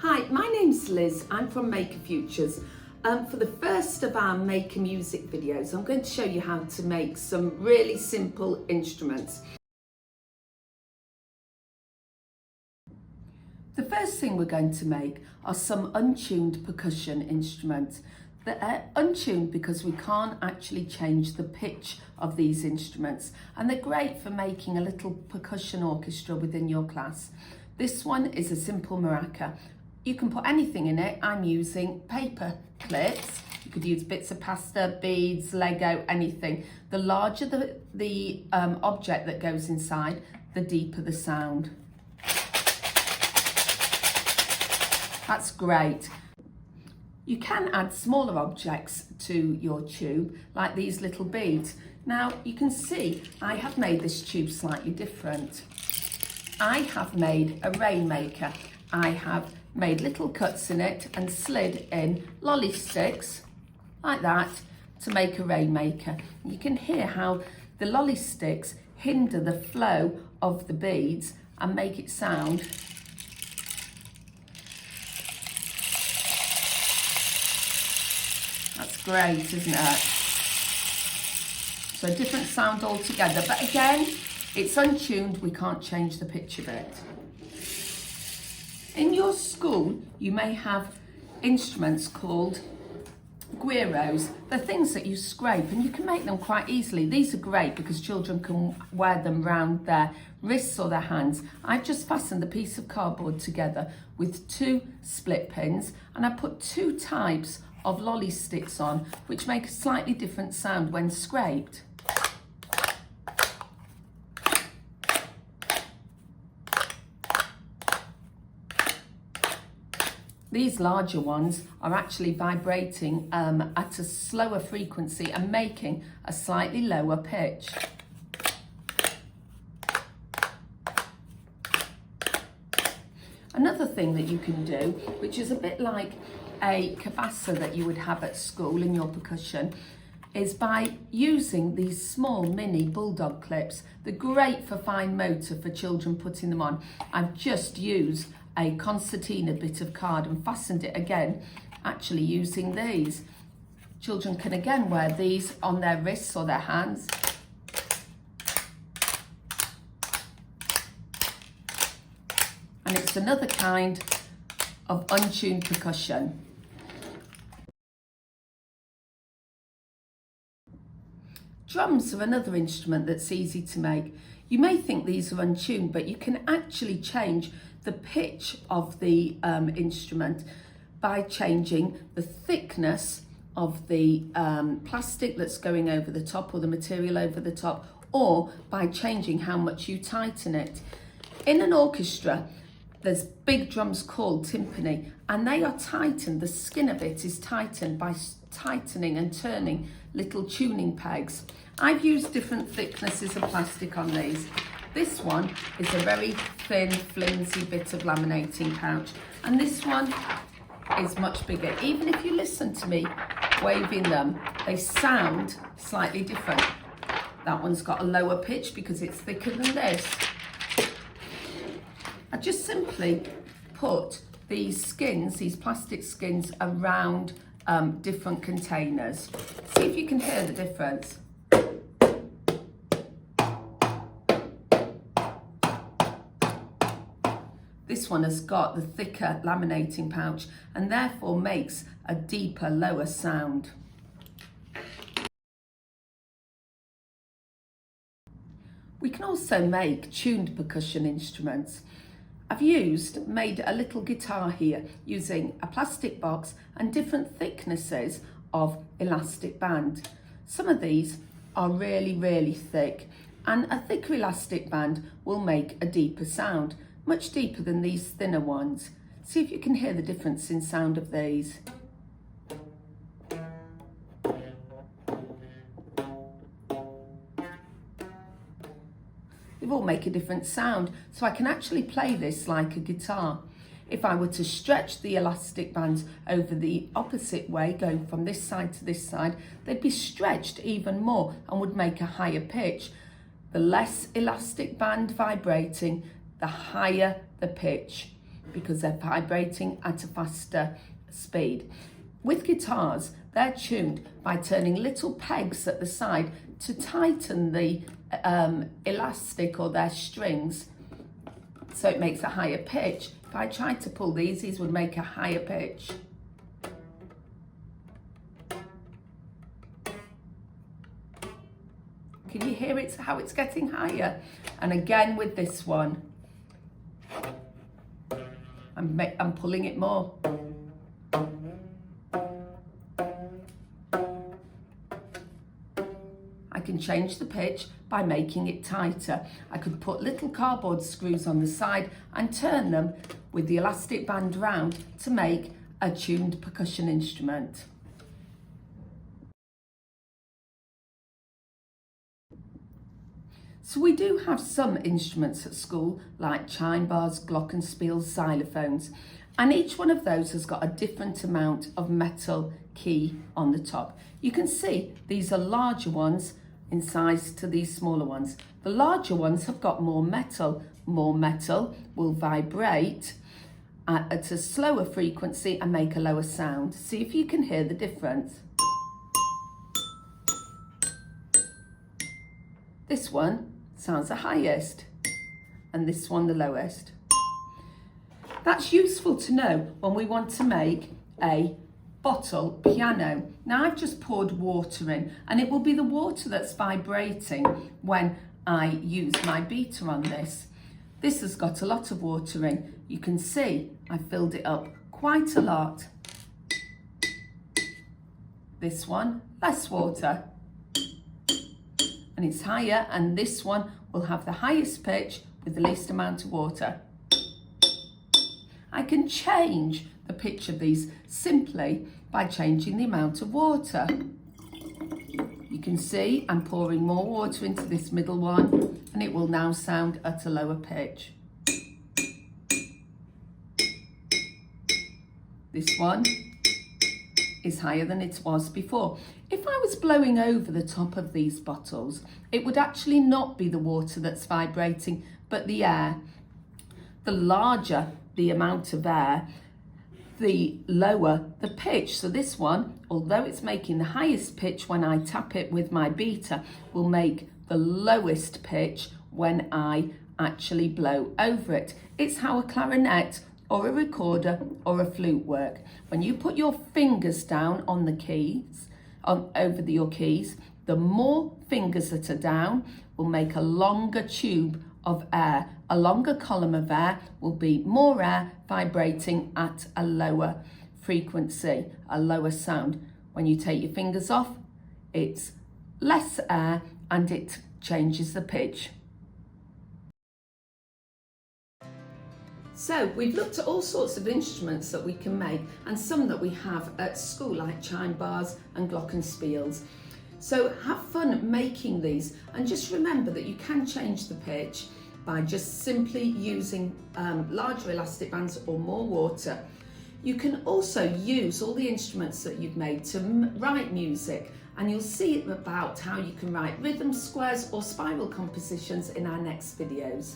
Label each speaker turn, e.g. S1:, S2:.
S1: Hi, my name's Liz. I'm from Maker Futures. For the first of our Maker music videos, I'm going to show you how to make some really simple instruments. The first thing we're going to make are some untuned percussion instruments. They're untuned because we can't actually change the pitch of these instruments, and they're great for making a little percussion orchestra within your class. This one is a simple maraca. You can put anything in it. I'm using paper clips. You could use bits of pasta, beads, Lego, anything. The larger the object that goes inside, the deeper the sound. That's great. You can add smaller objects to your tube, like these little beads. Now you can see I have made this tube slightly different. I have made a rainmaker. I have made little cuts in it and slid in lolly sticks like that to make a rainmaker. You can hear how the lolly sticks hinder the flow of the beads and make it sound that's great, isn't it? So different sound altogether, but again, it's untuned, we can't change the pitch of it. In your school, you may have instruments called guiros. They're things that you scrape and you can make them quite easily. These are great because children can wear them round their wrists or their hands. I've just fastened a piece of cardboard together with 2 split pins, and I put 2 types of lolly sticks on, which make a slightly different sound when scraped. These larger ones are actually vibrating at a slower frequency and making a slightly lower pitch. Another thing that you can do, which is a bit like a cabasa that you would have at school in your percussion, is by using these small mini bulldog clips. They're great for fine motor for children putting them on. I've just used a concertina bit of card and fastened it again, actually using these. Children can again wear these on their wrists or their hands. And it's another kind of untuned percussion. Drums are another instrument that's easy to make. You may think these are untuned, but you can actually change the pitch of the instrument by changing the thickness of the plastic that's going over the top, or the material over the top, or by changing how much you tighten it. In an orchestra, there's big drums called timpani, and they are tightened, the skin of it is tightened by tightening and turning little tuning pegs. I've used different thicknesses of plastic on these. This one is a very thin, flimsy bit of laminating pouch, and this one is much bigger. Even if you listen to me waving them, they sound slightly different. That one's got a lower pitch because it's thicker than this. I just simply put these skins, these plastic skins, around different containers. See if you can hear the difference. This one has got the thicker laminating pouch and therefore makes a deeper, lower sound. We can also make tuned percussion instruments. I've made a little guitar here using a plastic box and different thicknesses of elastic band. Some of these are really, really thick, and a thicker elastic band will make a deeper sound, much deeper than these thinner ones. See if you can hear the difference in sound of these. They all make a different sound, so I can actually play this like a guitar. If I were to stretch the elastic bands over the opposite way, going from this side to this side, they'd be stretched even more and would make a higher pitch. The less elastic band vibrating, the higher the pitch. because they're vibrating at a faster speed. With guitars, they're tuned by turning little pegs at the side to tighten the elastic or their strings, so it makes a higher pitch. If I tried to pull these would make a higher pitch. Can you hear it, how it's getting higher? And again with this one, I'm pulling it more. I can change the pitch by making it tighter. I could put little cardboard screws on the side and turn them with the elastic band round to make a tuned percussion instrument. So we do have some instruments at school like chime bars, glockenspiels, xylophones, and each one of those has got a different amount of metal key on the top. You can see these are larger ones in size to these smaller ones. The larger ones have got more metal. More metal will vibrate at a slower frequency and make a lower sound. See if you can hear the difference. This one sounds the highest and this one the lowest. That's useful to know when we want to make a bottle piano. Now I've just poured water in, and it will be the water that's vibrating when I use my beater on this. This has got a lot of water in. You can see I filled it up quite a lot. This one, less water. And it's higher, and this one will have the highest pitch with the least amount of water. I can change the pitch of these simply by changing the amount of water. You can see I'm pouring more water into this middle one, and it will now sound at a lower pitch. This one is higher than it was before. If I was blowing over the top of these bottles, it would actually not be the water that's vibrating, but the air. The larger the amount of air, the lower the pitch. So this one, although it's making the highest pitch when I tap it with my beater, will make the lowest pitch when I actually blow over it. It's how a clarinet or a recorder or a flute work. When you put your fingers down on the keys, over your keys, the more fingers that are down will make a longer tube of air. A longer column of air will be more air vibrating at a lower frequency, a lower sound. When you take your fingers off, it's less air and it changes the pitch. So we've looked at all sorts of instruments that we can make, and some that we have at school like chime bars and glockenspiels. So have fun making these, and just remember that you can change the pitch by just simply using larger elastic bands or more water. You can also use all the instruments that you've made to write music, and you'll see about how you can write rhythm squares or spiral compositions in our next videos.